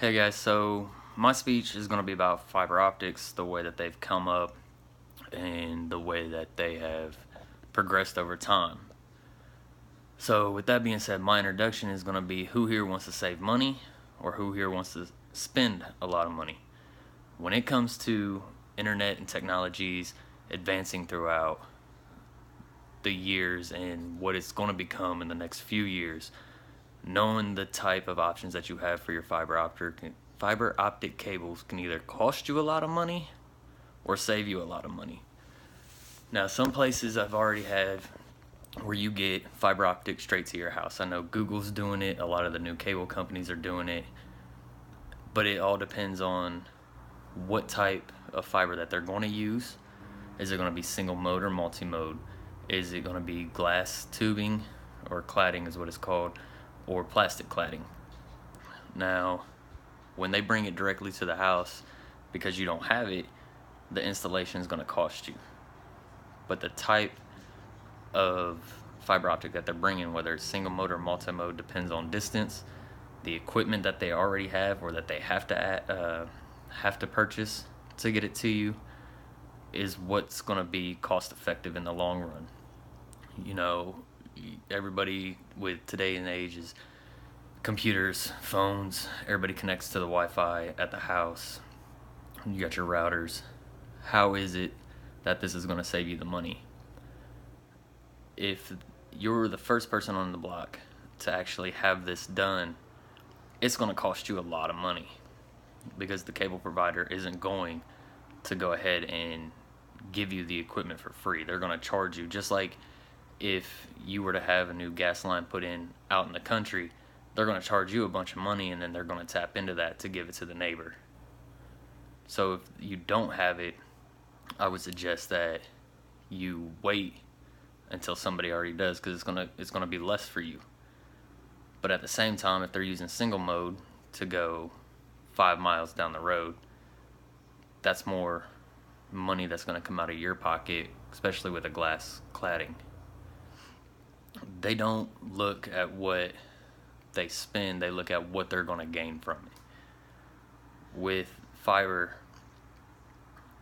Hey guys, so my speech is going to be about fiber optics, the way that they've come up, and the way that they have progressed over time. So, with that being said, my introduction is going to be who here wants to save money or who here wants to spend a lot of money. When it comes to internet and technologies advancing throughout the years and what it's going to become in the next few years, knowing the type of options that you have for your fiber optic cables can either cost you a lot of money or save you a lot of money. Now, some places I've already had where you get fiber optic straight to your house. I know Google's doing it, a lot of the new cable companies are doing it, but it all depends on what type of fiber that they're going to use. Is it going to be single mode or multi-mode? Is it going to be glass tubing, or cladding is what it's called, or plastic cladding? Now, when they bring it directly to the house, because you don't have it, the installation is going to cost you. But the type of fiber optic that they're bringing, whether it's single mode or multi-mode, depends on distance, the equipment that they already have or that they have to purchase to get it to you, is what's going to be cost effective in the long run. You know, everybody with today and age is computers, phones, everybody connects to the Wi-Fi at the house. You got your routers. How is it that this is going to save you the money? If you're the first person on the block to actually have this done, it's going to cost you a lot of money because the cable provider isn't going to go ahead and give you the equipment for free. They're going to charge you, just like if you were to have a new gas line put in out in the country, they're going to charge you a bunch of money and then they're going to tap into that to give it to the neighbor. So if you don't have it, I would suggest that you wait until somebody already does, because it's gonna be less for you. But at the same time, if they're using single mode to go 5 miles down the road, that's more money that's going to come out of your pocket, especially with a glass cladding. They don't look at what they spend, they look at what they're going to gain from it. With fiber,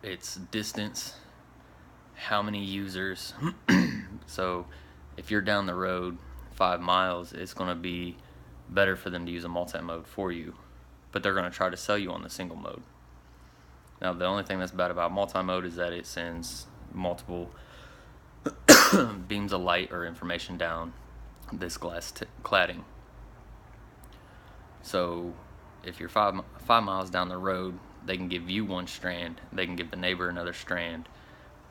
it's distance, how many users. So if you're down the road 5 miles, it's going to be better for them to use a multi-mode for you, but they're going to try to sell you on the single mode. Now, the only thing that's bad about multi-mode is that it sends multiple beams of light or information down this glass cladding. So if you're 5 miles down the road, they can give you one strand, they can give the neighbor another strand,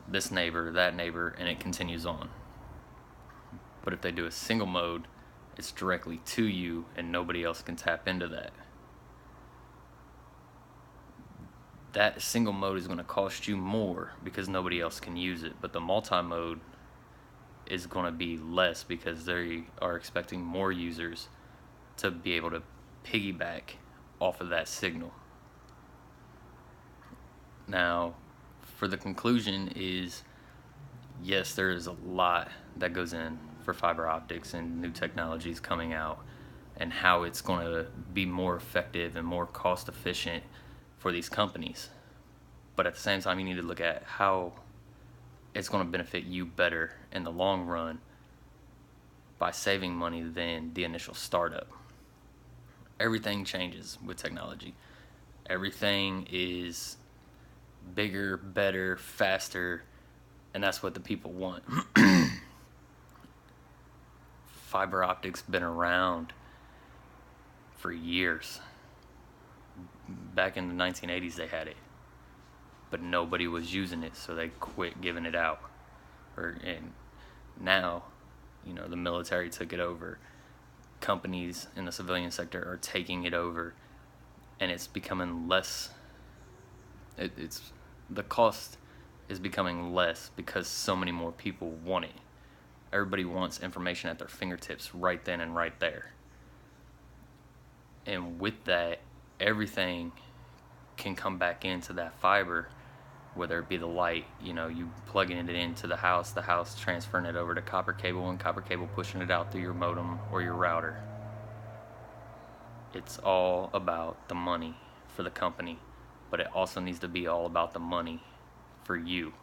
this neighbor, that neighbor, and it continues on. But if they do a single mode, it's directly to you and nobody else can tap into that. That single mode is going to cost you more because nobody else can use it, but the multi-mode is going to be less because they are expecting more users to be able to piggyback off of that signal. Now, for the conclusion is, yes, there is a lot that goes in for fiber optics and new technologies coming out and how it's going to be more effective and more cost efficient for these companies. But at the same time, you need to look at how it's going to benefit you better in the long run by saving money than the initial startup. Everything changes with technology. Everything is bigger, better, faster, and that's what the people want. Fiber optics been around for years. Back in the 1980s they had it, but nobody was using it, so they quit giving it out. And now, the military took it over. Companies in the civilian sector are taking it over, and it's becoming less. The cost is becoming less because so many more people want it. Everybody wants information at their fingertips right then and right there. And with that, everything can come back into that fiber, whether it be the light, you plugging it into the house transferring it over to copper cable, and copper cable pushing it out through your modem or your router. it's all about the money for the company, but it also needs to be all about the money for you,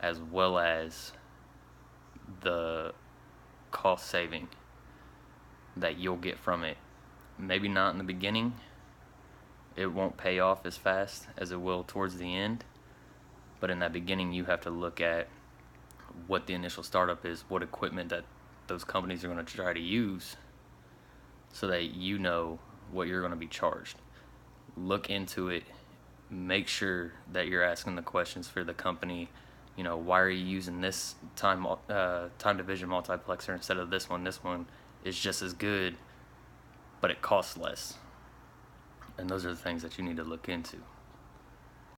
as well as the cost saving that you'll get from it. Maybe not in the beginning, it won't pay off as fast as it will towards the end, but in that beginning, you have to look at what the initial startup is, what equipment that those companies are going to try to use, so that you know what you're going to be charged. Look into it. Make sure that you're asking the questions for the company. You know, why are you using this time division multiplexer instead of this one? This one is just as good, but it costs less. And those are the things that you need to look into.